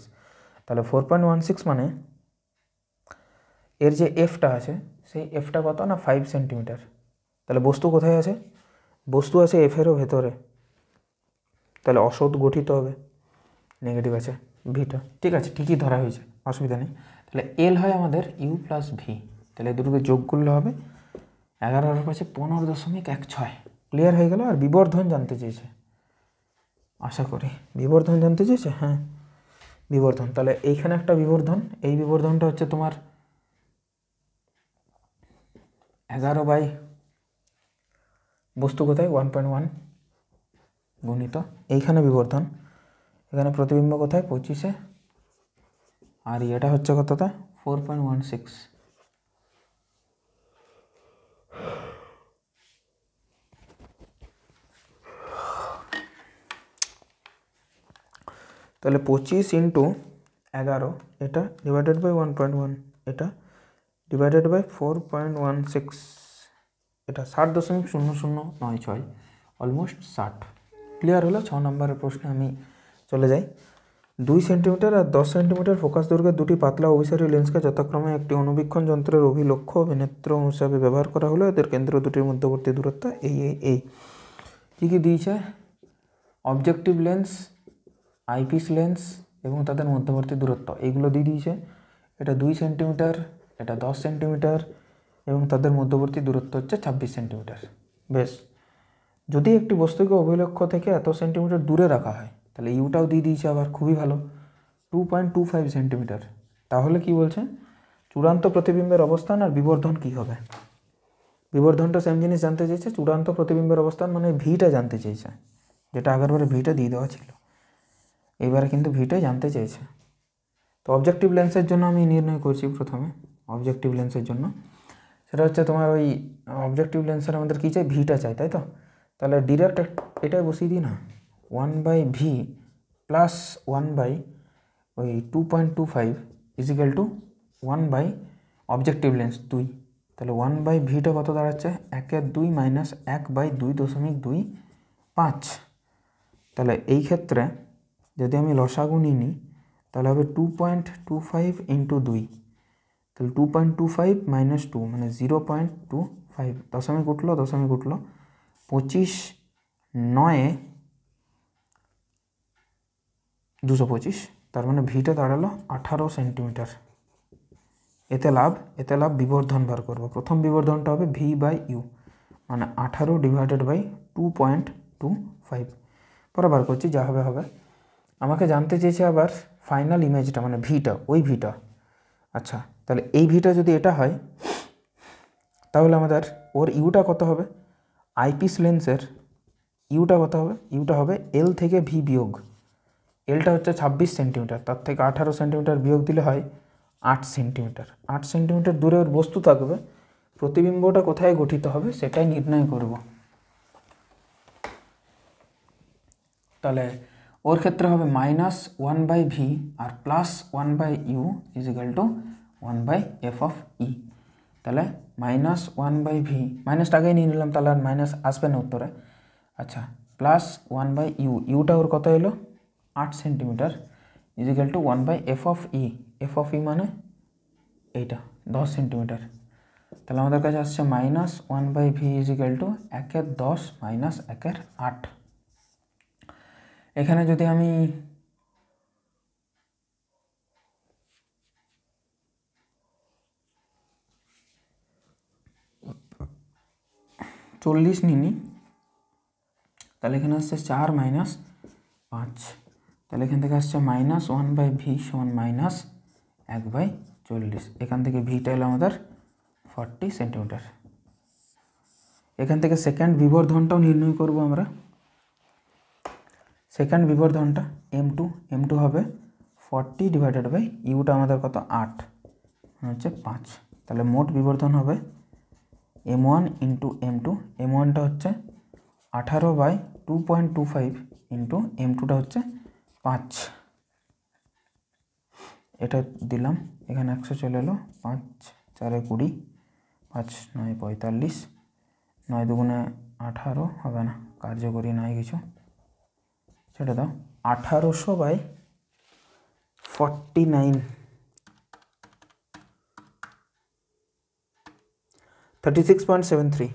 তাহলে 4.16 মানে এর যে এফটা আছে সেই এফটা কত না 5 সেন্টিমিটার, তাহলে বস্তু কোথায় আছে, বস্তু আছে এফেরও ভেতরে, তাহলে অসৎ গঠিত হবে, নেগেটিভ আছে ভিটা, ঠিক আছে, ঠিকই ধরা হয়েছে, অসুবিধা নেই। তাহলে এল হয় আমাদের ইউ প্লাস ভি, তাহলে দুটোকে যোগ করলে হবে 11 আর 5 15.16। ক্লিয়ার হয়ে গেল। আর বিবর্ধন জানতে চেয়েছে, আশা করি বিবর্ধন জানতে চেয়েছে। হ্যাঁ বিবর্ধন, তাহলে এইখানে একটা বিবর্ধন, এই বিবর্ধনটা হচ্ছে তোমার 11 বাই বস্তু কোথায় 1.1 গুণিত এইখানে বিবর্ধন, এখানে প্রতিবিম্ব কোথায় 25-এ, আর এটা হচ্ছে কতটা 4.16। তাহলে 25 × 11 এটা ডিভাইডেড বাই 1.1, এটা ডিভাইডেড বাই 4.16, এটা 60.0096, অলমোস্ট 60। ক্লিয়ার হলো। 6 নম্বরের প্রশ্নে আমি চলে যাই। 2 সেন্টিমিটার আর 10 সেন্টিমিটার ফোকাস দৈর্ঘ্যের দুটি পাতলা অভিসারী লেন্সকে যথাক্রমে একটি অণুবীক্ষণ যন্ত্রের অভিলক্ষ্য অভিনেত্র হিসাবে ব্যবহার করা হলো। এদের কেন্দ্র দুটির মধ্যবর্তী দূরত্ব এই কী কী দিয়েছে, অবজেক্টিভ লেন্স, আইপিস লেন্স এবং তাদের মধ্যবর্তী দূরত্ব এইগুলো দিয়ে দিয়েছে। এটা 2 সেন্টিমিটার, এটা 10 সেন্টিমিটার এবং তাদের মধ্যবর্তী দূরত্ব হচ্ছে 26 সেন্টিমিটার। বেশ, যদি একটি বস্তুকে অভিলক্ষ্য থেকে এত সেন্টিমিটার দূরে রাখা হয় তাহলে ইউটাও দিয়ে দিয়েছে আবার, খুবই ভালো, 2.25 সেন্টিমিটার। তাহলে কি বলছে, চূড়ান্ত প্রতিবিম্বের অবস্থান আর বিবর্ধন কি হবে। বিবর্ধনটা সেম জিনিস জানতে চেয়েছে, চূড়ান্ত প্রতিবিম্বের অবস্থান মানে ভিটা জানতে চেয়েছে, যেটা আগেরবারে ভিটা দিয়ে দেওয়া ছিল, এইবারে কিন্তু ভিটাই জানতে চেয়েছে। তো অবজেক্টিভ লেন্সের জন্য আমি নির্ণয় করছি প্রথমে। অবজেক্টিভ লেন্সের জন্য সেটা হচ্ছে তোমার ওই অবজেক্টিভ লেন্সের আমাদের কী চাই, ভিটা চাই, তাই তো। তাহলে ডিরেক্ট এটাই বসিয়ে দিই না, 1/v প্লাস 1/, ওই 2.25 ইজিক্যাল টু 1/, অবজেক্টিভ লেন্স 2, তাহলে 1/vটা কত দাঁড়াচ্ছে 1/2 মাইনাস 1/2.25। তাহলে এই ক্ষেত্রে যদি আমি লসাগু নিই তাহলে হবে 2.25 × 2, তাহলে 2.25 মাইনাস 2 মানে 0.25, দশমিক উঠলো 25 9 225, তার মানে ভিটা দাঁড়ালো 18 সেন্টিমিটার। এতে লাভ বিবর্ধন বার করবো। প্রথম বিবর্ধনটা হবে v/u মানে 18 ডিভাইডেড বাই 2.25, পরে বার করছি, যা হবে হবে। আমাকে জানতে চেয়েছে আবার ফাইনাল ইমেজটা মানে ভিটা, ওই ভিটা। আচ্ছা, তাহলে এই ভিটা যদি এটা হয় তাহলে আমাদের ওর ইউটা কত হবে, আইপিস লেন্সের ইউটা কত হবে, ইউটা হবে এল থেকে ভি বিয়োগ, এলটা হচ্ছে 26 সেন্টিমিটার, তার থেকে 18 সেন্টিমিটার বিয়োগ দিলে হয় 8 সেন্টিমিটার। 8 সেন্টিমিটার দূরে ওর বস্তু থাকবে, প্রতিবিম্বটা কোথায় গঠিত হবে সেটাই নির্ণয় করব। তাহলে ওর ক্ষেত্রে হবে -1/v আর plus 1/u is equal two 1/f(e)। তাহলে -1/v, মাইনাসটা আগেই নিয়ে নিলাম, তাহলে আর মাইনাস আসবে না উত্তরে। আচ্ছা, প্লাস 1/u, ইউটা ওর কত এলো 8 centimetre is equal two 1/f(e), f(e) মানে এইটা 10 সেন্টিমিটার। তাহলে আমাদের কাছে আসছে -1/v ইজিক্যাল টু 1/10 মাইনাস 1/8। এখানে যদি আমি চল্লিশ নিই তাহলে এখানে আসছে 4 মাইনাস 5, তাহলে এখান থেকে আসছে -1/v সমান -1/40। এখান থেকে ভিটা এলো আমাদের 40 সেন্টিমিটার। এখান থেকে সেকেন্ড বিবর্ধনটাও নির্ণয় করব আমরা। সেকেন্ড বিবর্ধনটা m2 হবে 40 ডিভাইডেড বাই ইউটা আমাদের কত 8 হচ্ছে 5, তাহলে মোট বিবর্ধন হবে m1 × m2, m1টা হচ্ছে 18/2.25 ইন্টু m2টা হচ্ছে 5, এটা দিলাম, এখানে 100 চলে এলো, 5 4 20, 5 9 45, 9 2 18 হবে না, কার্যকরী নয় কিছু, সেটা দাও 1800/49, 36.73।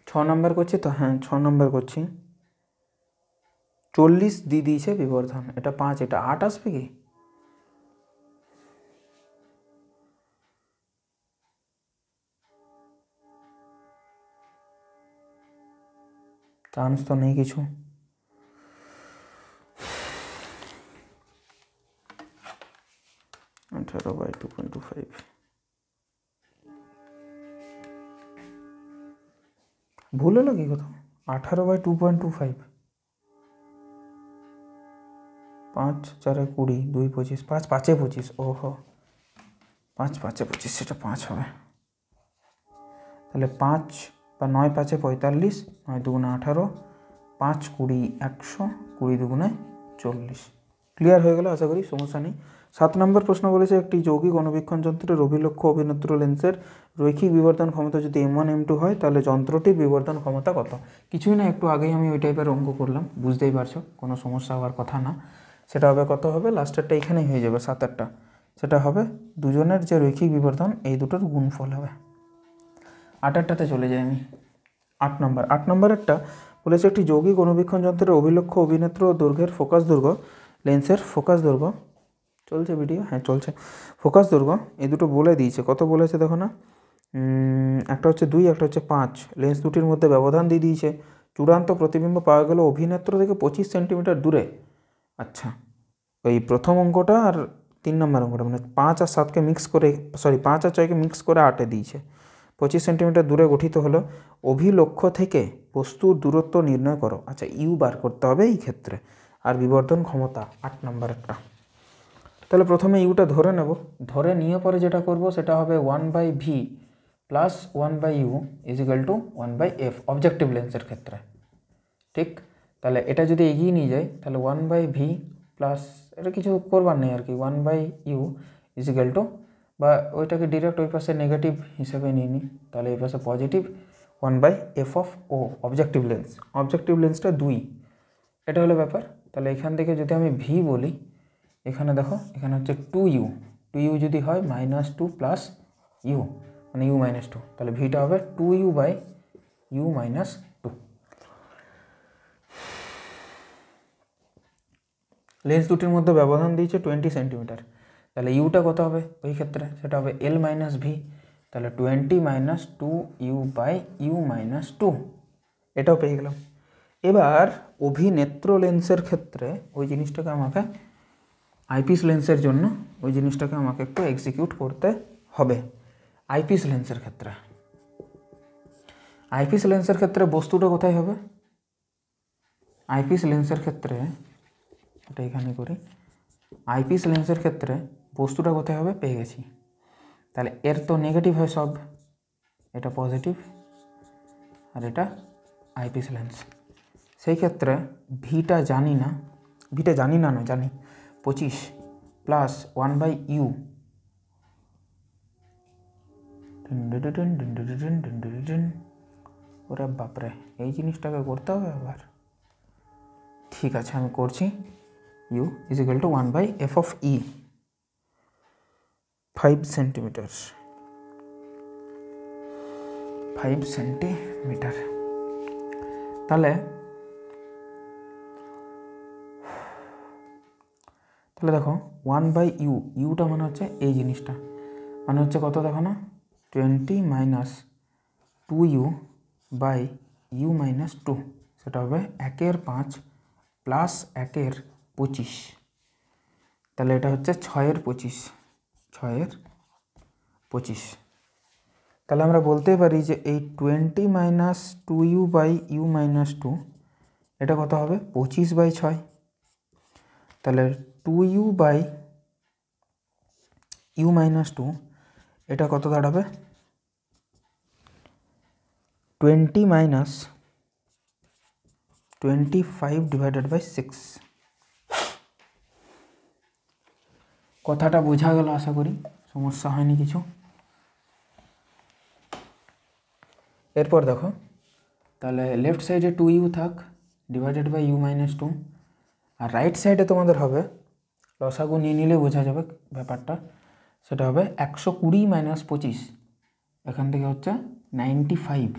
ছ নম্বর করছি তো, হ্যাঁ 6 নম্বর করছি। 40 দিয়ে দিয়েছে বিবর্ধন, এটা 5 এটা 8 আসবে কি, চান্স তো নেই কিছু। আঠারো বাই 2.25 ভুল হলো কি কোথাও? 18/2.25, 5 4 20, 2 25, 5 5 25, ওহো 5 5 25, সেটা 5 হবে। তাহলে 5 বা 9 5 45, 9 2 18, 5 20 100, 20 2 40। ক্লিয়ার হয়ে গেল আশা করি, সমস্যা নেই। 7 নম্বর প্রশ্ন বলেছে একটি যৌগিক অনুবীক্ষণ যন্ত্রের অভিলক্ষ অভিনেত্র লেন্সের রৈখিক বিবর্ধন ক্ষমতা যদি m1 m2 হয় তাহলে যন্ত্রটির বিবর্ধন ক্ষমতা কত? কিছুই না, একটু আগেই আমি ওই টাইপের অঙ্ক করলাম, বুঝতেই পারছো, কোনো সমস্যা হওয়ার কথা না। সেটা হবে কত হবে, লাস্টেরটা এখানেই হয়ে যাবে 7-8টা। সেটা হবে দুজনের যে রৈখিক বিবর্ধন এই দুটোর গুণফল হবে। 8-8টাতে চলে যাই আমি। 8 নম্বরেরটা বলেছে একটি যৌগিক অনুবীক্ষণ যন্ত্রের অভিলক্ষ অভিনেত্র দৈর্ঘ্যের ফোকাস দৈর্ঘ্য লেন্সের ফোকাস দৈর্ঘ্য, চলছে ভিডিও, হ্যাঁ চলছে, ফোকাস দৈর্ঘ্য এই দুটো বলে দিয়েছে। কত বলেছে দেখো না, একটা হচ্ছে 2, একটা হচ্ছে 5। লেন্স দুটির মধ্যে ব্যবধান দিয়ে দিয়েছে। চূড়ান্ত প্রতিবিম্ব পাওয়া গেল অভিনেত্র থেকে 25 সেন্টিমিটার দূরে। আচ্ছা, ওই প্রথম অঙ্কটা আর 3 নম্বর অঙ্কটা মানে 5 আর 7কে মিক্স করে, 5 আর 6কে মিক্স করে 8-এ দিয়েছে। 25 সেন্টিমিটার দূরে গঠিত হলো অভিলক্ষ্য থেকে বস্তুর দূরত্ব নির্ণয় করো। আচ্ছা, ইউ বার করতে হবে এই ক্ষেত্রে, আর বিবর্ধন ক্ষমতা 8 নম্বরেরটা। তাহলে প্রথমে ইউটা ধরে নেব, ধরে নিয়ে পরে যেটা করব সেটা হবে 1/v plus 1/u is equal to 1/f objective লেন্সের ক্ষেত্রে। ঠিক, তাহলে এটা যদি এগিয়ে নিয়ে যাই তাহলে 1/v প্লাস, এটা কিছু করবার নেই আর কি, 1/u ইজিক্যাল টু, বা ওইটাকে ডিরেক্ট ওই পাশে নেগেটিভ হিসেবে নিয়ে নিই, তাহলে এই পাশে positive 1/f of O objective lens. Objective লেন্সটা 2, এটা হলো ব্যাপার। তাহলে এখান থেকে যদি আমি ভি বলি, এখানে দেখো এখানে হচ্ছে 2u, 2u যদি হয় -2 প্লাস ইউ মানে u -2, তাহলে ভিটা হবে 2u/u -2। লেন্স দুটির মধ্যে ব্যবধান দিয়েছে 20 সেন্টিমিটার, তাহলে ইউটা কত হবে ওই ক্ষেত্রে, সেটা হবে l - v, তাহলে 20 - 2u/u -2, এটাও পেয়ে গেলাম। এবার অভিনেত্র লেন্সের ক্ষেত্রে ওই জিনিসটাকে আমাকে, আইপিস লেন্সের জন্য ওই জিনিসটাকে আমাকে একটু এক্সিকিউট করতে হবে। আইপিস লেন্সের ক্ষেত্রে, আইপিস লেন্সের ক্ষেত্রে বস্তুটা কোথায় হবে? আইপিস লেন্সের ক্ষেত্রে, এটা এখানে করি, আইপিস লেন্সের ক্ষেত্রে বস্তুটা কোথায় হবে পেয়ে গেছি। তাহলে এর তো নেগেটিভ হয় সব, এটা পজিটিভ আর এটা আইপিস লেন্স। সেই ক্ষেত্রে ভিটা জানি না, নয় জানি, 25 প্লাস 1/u, ওরে বাপরে, এই জিনিসটাকে করতে হবে আবার। ঠিক আছে, আমি করছি। u is equal to 1/f of e, 5 centimetre, 5 centimetre. তাহলে দেখো 1/u, ইউটা মানে হচ্ছে এই জিনিসটা, মানে হচ্ছে কত দেখো না, 20 - 2u/u -2, সেটা হবে 1/5 প্লাস 1/25, তাহলে এটা হচ্ছে 6/25, 6/25। তাহলে আমরা বলতে পারি যে এই 20 - 2u/u -2 এটা কত হবে, 25/6। তাহলে 2u/u -2 এটা কত দাঁড়াবে, 20 - 25/6। কথাটা বোঝা গেল আশা করি, সমস্যা হয়নি কিছু। এরপর দেখো, তাহলে লেফট সাইডে 2u থাক /u -2, আর রাইট সাইডে তোমাদের হবে, লসাগু নিয়ে নিলে বোঝা যাবে ব্যাপারটা, সেটা হবে 120 - 25, এখান থেকে হচ্ছে 95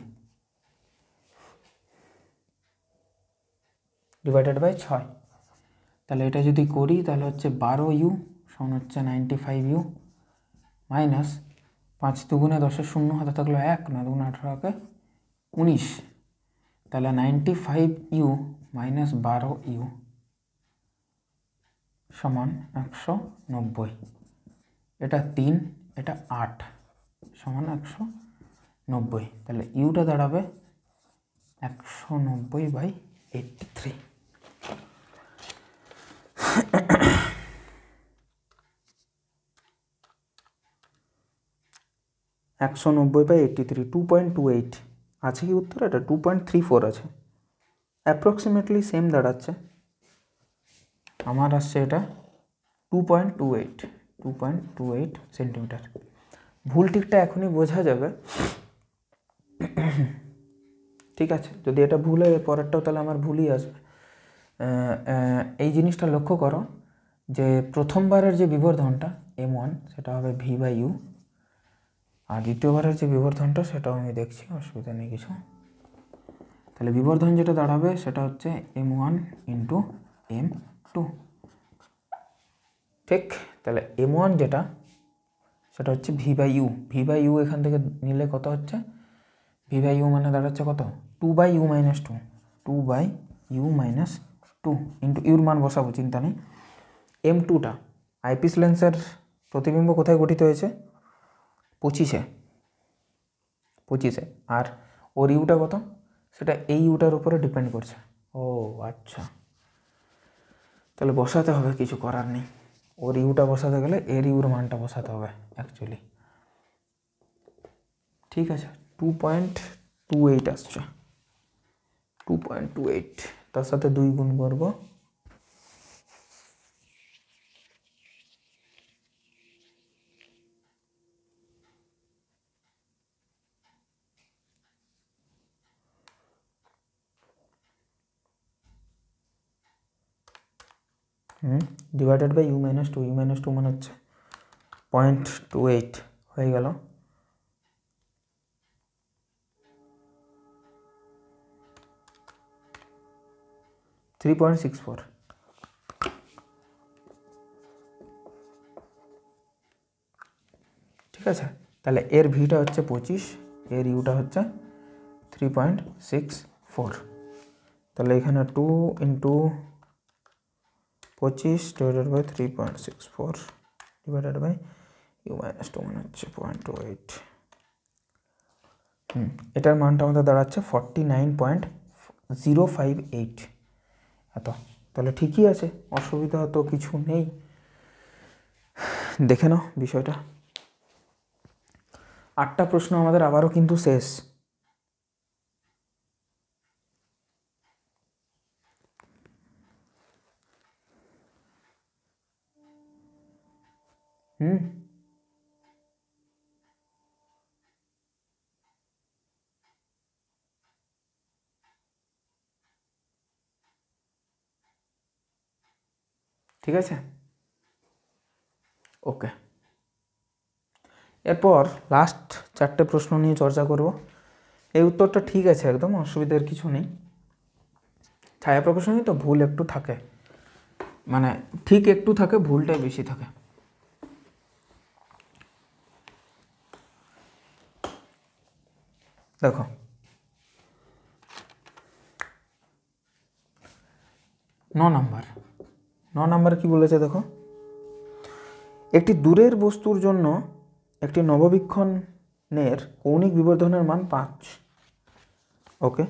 /6। তাহলে এটা যদি করি তাহলে হচ্ছে 12u সমান হচ্ছে 95u মাইনাস 5 2 × 10 0, হাতে থাকলো 1, 9 2 18, 19, তাহলে 95U মাইনাস 12U সমান 190, এটা 3, এটা 8 সমান 190, তাহলে ইউটা দাঁড়াবে 190/83। একশো 90/83, 2.28 আছে কি উত্তর? এটা 2.34 আছে, অ্যাপ্রক্সিমেটলি সেম দাঁড়াচ্ছে। আমার আসছে এটা 2.28 সেন্টিমিটার। ভুল ঠিকটা এখনই বোঝা যাবে, ঠিক আছে? যদি এটা ভুল হয় পরেরটাও তাহলে আমার ভুলই আসবে। এই জিনিসটা লক্ষ্য করো যে প্রথমবারের যে বিবর্ধনটা m1 সেটা হবে v/u, আর দ্বিতীয়বারের যে বিবর্ধনটা সেটাও আমি দেখছি, অসুবিধা নেই কিছু। তাহলে বিবর্ধন যেটা দাঁড়াবে সেটা হচ্ছে m1 ইন্টু m2, ঠিক? তাহলে m1 যেটা সেটা হচ্ছে v/u, v/u এখান থেকে নিলে কত হচ্ছে? v/u মানে দাঁড়াচ্ছে কত? 2/u minus 2, 2/u minus 2 into your মান বসাবো, চিন্তা নেই। m2টা আইপিস লেন্সের প্রতিবিম্ব কোথায় গঠিত হয়েছে? 25-এ, আর ওর ইউটা কত? সেটা এই ইউটার উপরে ডিপেন্ড করছে। ও আচ্ছা, তাহলে বসাতে হবে, কিছু করার নেই। ওর ইউটা বসাতে গেলে এর ইউর মানটা বসাতে হবে অ্যাকচুয়ালি, ঠিক আছে? 2.28 আসছে, 2.28, তার সাথে 2 গুণ করবো, divided by u minus 2, u minus 2 মানে হচ্ছে 0.28 হয়ে গেল। $3.64, ঠিক আছে? তাহলে এর ভিটা হচ্ছে 25, এর ইউটা হচ্ছে 3.64, তাহলে এখানে 2 into 25 divided by 3.64 divided by u minus 2 মানে হচ্ছে 0.28। এটার মানটা আমাদের দাঁড়াচ্ছে 49.058 এত। তাহলে ঠিকই আছে, অসুবিধা তো কিছু নেই। দেখে নাও বিষয়টা। 8টা প্রশ্ন আমাদের আবারও কিন্তু শেষ। ঠিক আছে, ওকে। এরপর লাস্ট 4টে প্রশ্ন নিয়ে চর্চা করব। এই উত্তরটা ঠিক আছে, একদম অসুবিধার কিছু নেই। ছায়া প্রকাশনী তো ভুল একটু থাকে, মানে ঠিক একটু থাকে, ভুলটাই বেশি থাকে। দেখো 9 নাম্বার কি বলেছে দেখো, একটি দূরের বস্তুর জন্য একটি নববীক্ষণের কৌণিক বিবর্ধনের মান 5। ওকে,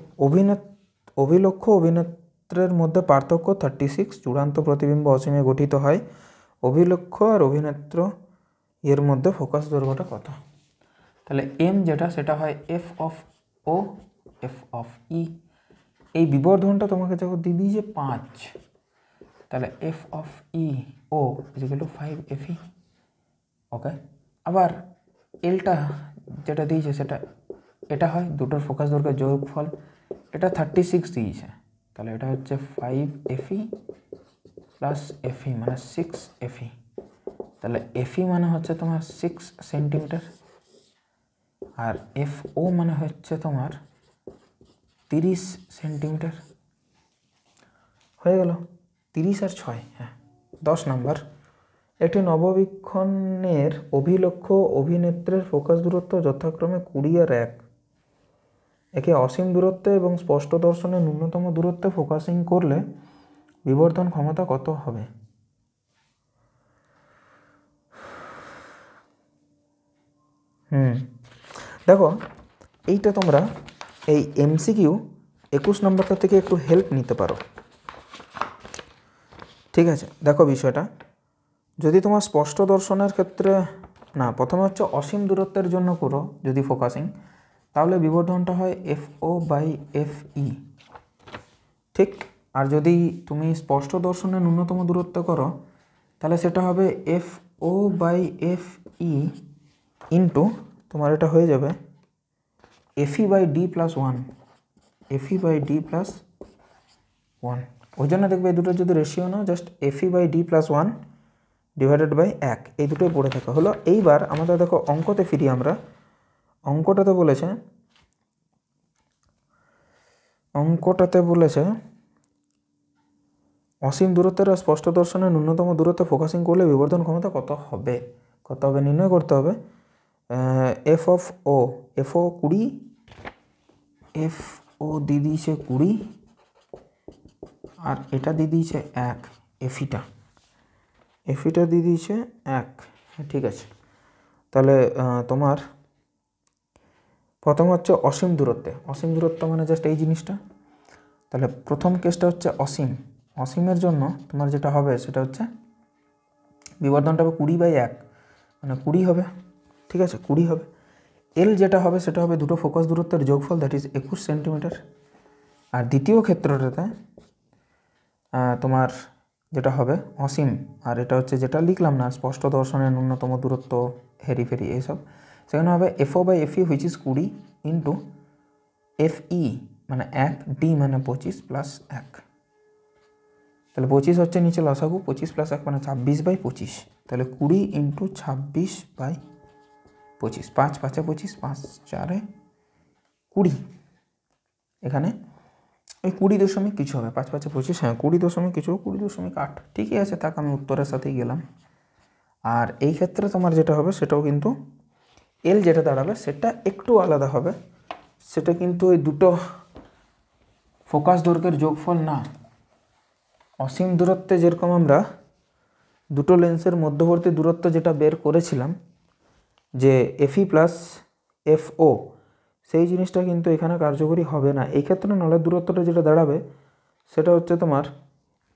অভিলক্ষ্য অভিনেত্রের মধ্যে পার্থক্য 36, চূড়ান্ত প্রতিবিম্ব অসীমে গঠিত হয়, অভিলক্ষ্য আর অভিনেত্র এর মধ্যে ফোকাস দৈর্ঘ্যটা কত? তাহলে এম যেটা সেটা হয় F of O F of E. এই বিবর্ধনটা তোমাকে যখন দিয়ে দিয়েছে 5, তাহলে এফ অফ ই ও equal to 5 F E. Okay, আবার এলটা যেটা দিয়েছে সেটা এটা হয় দুটোর ফোকাস দৈর্ঘ্যের যোগফল, এটা 36 দিয়েছে, তাহলে এটা হচ্ছে 5 এফ ই প্লাস এফ ই মানে 6 এফ ই। তাহলে এফ ই মানে হচ্ছে তোমার 6 সেন্টিমিটার, আর এফ ও মানে হচ্ছে তোমার 30 সেন্টিমিটার। হয়ে গেল 30 আর 6, হ্যাঁ 10 নাম্বার। একটি নববীক্ষণের অভিলক্ষ্য অভিনেত্রের ফোকাস দূরত্ব যথাক্রমে 20 আর 1। একে অসীম দূরত্বে এবং স্পষ্ট দর্শনের ন্যূনতম দূরত্বে ফোকাসিং করলে বিবর্ধন ক্ষমতা কত হবে? দেখো এইটা তোমরা এই এমসিকিউ 21 নম্বরটা থেকে একটু হেল্প নিতে পারো। ঠিক আছে, দেখো বিষয়টা যদি তোমার স্পষ্ট দর্শনের ক্ষেত্রে না, প্রথমে হচ্ছে অসীম দূরত্বের জন্য করো যদি ফোকাসিং, তাহলে বিবর্ধনটা হয় FO/FE, ঠিক। আর যদি তুমি স্পষ্ট দর্শনের ন্যূনতম দূরত্ব করো তাহলে সেটা হবে FO/FE ইন্টু তোমার এটা হয়ে যাবে FE/D+1, FE/D+1। ওই জন্য দেখবে এই দুটোর যদি রেশিও নাও জাস্ট FE/D+1 ডিভাইডেড বাই 1, এই দুটোই পড়ে থাকা হলো। এইবার আমাদের দেখো অঙ্কতে ফিরি আমরা। অঙ্কটাতে বলেছে অসীম দূরত্বের আর স্পষ্ট দর্শনের ন্যূনতম দূরত্বে ফোকাসিং করলে বিবর্ধন ক্ষমতা কত হবে নির্ণয় করতে হবে। FO 20, FO দিয়ে দিয়েছে 20 আর এটা দিয়ে দিয়েছে 1, এফিটা দিয়ে দিয়েছে 1, ঠিক আছে। তাহলে তোমার প্রথম হচ্ছে অসীম দূরত্ব মানে জাস্ট এই জিনিসটা। তাহলে প্রথম কেসটা হচ্ছে অসীমের জন্য তোমার যেটা হবে সেটা হচ্ছে বিবর্ধনটা হবে 20/1, মানে 20 হবে, ঠিক আছে, 20 হবে। এল যেটা হবে সেটা হবে দুটো ফোকাস দূরত্বের যোগফল, দ্যাট ইজ 21 সেন্টিমিটার। আর দ্বিতীয় ক্ষেত্রটাতে তোমার যেটা হবে অসীম, আর এটা হচ্ছে যেটা লিখলাম না স্পষ্ট দর্শনের ন্যূনতম দূরত্ব হেরিফেরি এইসব, সেখানে হবে FO/FE which is 20 into FE মানে 1, D মানে 25 প্লাস 1। তাহলে 25 হচ্ছে নিচে লসাগু, 25 প্লাস 1 মানে 26/25। তাহলে 20 ইন্টু 26/25, 5 5 25, 5 4 20। এখানে ওই 20 দশমিক কিছু হবে, 5 5 25, হ্যাঁ 20 দশমিক কিছু, 20.8, ঠিকই আছে, তাকে আমি উত্তরের সাথেই গেলাম। আর এই ক্ষেত্রে তোমার যেটা হবে সেটাও কিন্তু এল যেটা দাঁড়াবে সেটা একটু আলাদা হবে, সেটা কিন্তু ওই দুটো ফোকাস দৈর্ঘ্যের যোগফল না। অসীম দূরত্বে যেরকম আমরা দুটো লেন্সের মধ্যবর্তী দূরত্ব যেটা বের করেছিলাম যে FE প্লাস FO, সেই জিনিসটা কিন্তু এখানে কার্যকরী হবে না। এই ক্ষেত্রে নলের দূরত্বটা যেটা দাঁড়াবে সেটা হচ্ছে তোমার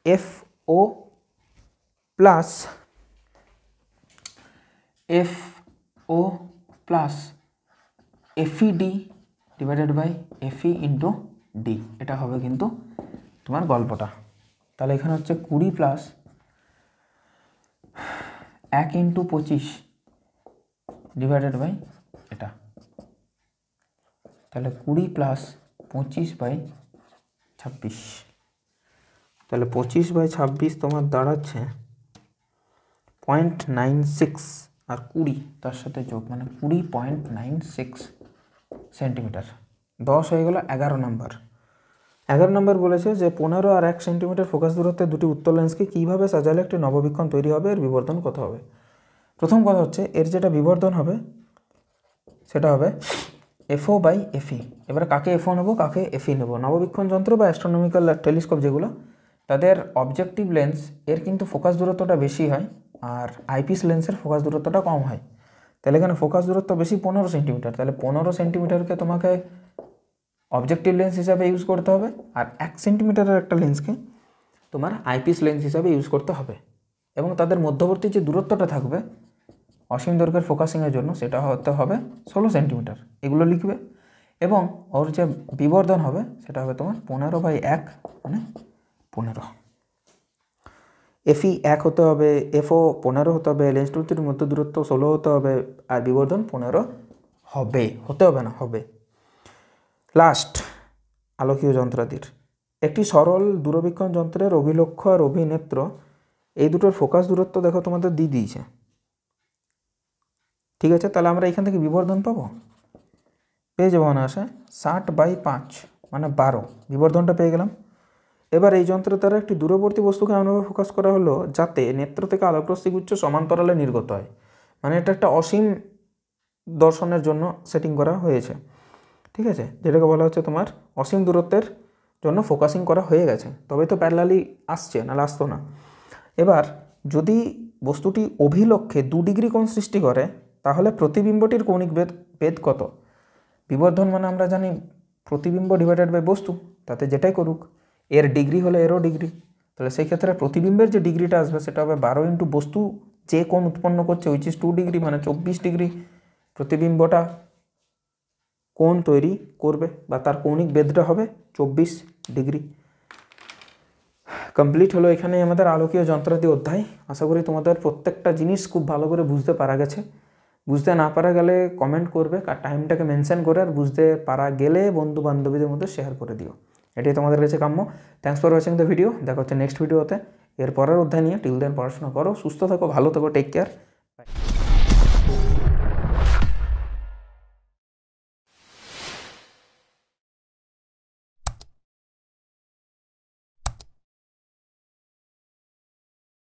FO plus FED divided by FE into D, এটা হবে কিন্তু তোমার গল্পটা। তাহলে এখানে হচ্ছে 20 প্লাস 1 ইন্টু 25 ডিভাইডেড বাই এটা, তাহলে 20 প্লাস 25/26, তাহলে 25/26 তোমার দাঁড়াচ্ছে 0.96, আর 20 তার সাথে যোগ মানে 20.96 সেন্টিমিটার। 10 হয়ে গেল 11 নম্বর। 11 নম্বর বলেছে যে 15 আর 1 সেন্টিমিটার ফোকাস দূরত্বের দুটি উত্তল লেন্সকে কীভাবে সাজালে একটি নববীক্ষণ তৈরি হবে, এর বিবর্ধন কত হবে? প্রথম কথা হচ্ছে এর যেটা বিবর্ধন হবে সেটা হবে FO/FE। এবারে কাকে FO নেবো কাকে FE নেবো? নববীক্ষণ যন্ত্র বা অ্যাস্ট্রোনমিক্যাল টেলিস্কোপ যেগুলো, তাদের অবজেক্টিভ লেন্স এর কিন্তু ফোকাস দূরত্বটা বেশি হয় আর আইপিস লেন্সের ফোকাস দূরত্বটা কম হয়। তাহলে এখানে ফোকাস দূরত্ব বেশি 15 সেন্টিমিটার, তাহলে 15 সেন্টিমিটারকে তোমাকে অবজেক্টিভ লেন্স হিসাবে ইউজ করতে হবে, আর 1 সেন্টিমিটারের একটা লেন্সকে তোমার আইপিস লেন্স হিসাবে ইউজ করতে হবে। এবং তাদের মধ্যবর্তী যে দূরত্বটা থাকবে অসীম দৈর্ঘ্যের ফোকাসিংয়ের জন্য সেটা হতে হবে 16 সেন্টিমিটার, এগুলো লিখবে। এবং ওর যে বিবর্ধন হবে সেটা হবে তোমার 15/1 মানে 15। FE 1 হতে হবে, FO 15 হতে হবে, লেন্স দুটির মধ্যে দূরত্ব 16 হতে হবে, আর বিবর্ধন 15 হবে, হতে হবে না, হবে। লাস্ট আলোকীয় যন্ত্রাদির একটি সরল দূরবীক্ষণ যন্ত্রের অভিলক্ষ্য আর অভিনেত্র এই দুটোর ফোকাস দূরত্ব দেখো তোমাদের দিয়ে দিয়েছে, ঠিক আছে। তাহলে আমরা এখান থেকে বিবর্ধন পাবো, পেয়ে যাবো না আসে 60/5 মানে 12, বিবর্ধনটা পেয়ে গেলাম। এবার এই যন্ত্রের দ্বারা একটি দূরবর্তী বস্তুকে এমনভাবে ফোকাস করা হলো যাতে নেত্র থেকে আলোকরশ্মি গুচ্ছ সমান্তরালে নির্গত হয়, মানে এটা একটা অসীম দর্শনের জন্য সেটিং করা হয়েছে। ঠিক আছে, যেটাকে বলা হচ্ছে তোমার অসীম দূরত্বের জন্য ফোকাসিং করা হয়ে গেছে, তবে তো প্যারালালি আসছে, নাহলে আসতো না। এবার যদি বস্তুটি অভিলক্ষে 2 ডিগ্রি কোণ সৃষ্টি করে তাহলে প্রতিবিম্বটির কৌণিক বেদ কত? বিবর্ধন মানে আমরা জানি প্রতিবিম্ব ডিভাইডেড বাই বস্তু, তাতে যেটাই করুক এর ডিগ্রি হলে এরও ডিগ্রি, তাহলে সেই ক্ষেত্রে প্রতিবিম্বের যে ডিগ্রিটা আসবে সেটা হবে 12 ইন্টু বস্তু যে কোণ উৎপন্ন করছে উইচ ইজ 2 ডিগ্রি, মানে 24 ডিগ্রি প্রতিবিম্বটা কোণ তৈরি করবে, বা তার কৌণিক বেদটা হবে 24 ডিগ্রি। কমপ্লিট হলো এখানে আমাদের আলোকীয় যন্ত্রাদি অধ্যায়। আশা করি তোমাদের প্রত্যেকটা জিনিস খুব ভালো করে বুঝতে পারা গেছে। বুঝতে না পারা গেলে কমেন্ট করবে, আর টাইমটাকে মেনশন করে, আর বুঝতে পারা গেলে বন্ধু বান্ধবীদের মধ্যে শেয়ার করে দিও, এটাই তোমাদের কাছে কাম্য। Thanks for watching the video, দেখা হচ্ছে নেক্সট ভিডিওতে এর পরের অধ্যায় নিয়ে। টিল দেন পড়াশোনা করো, সুস্থ থাকো, ভালো থাকো, টেক কেয়ার।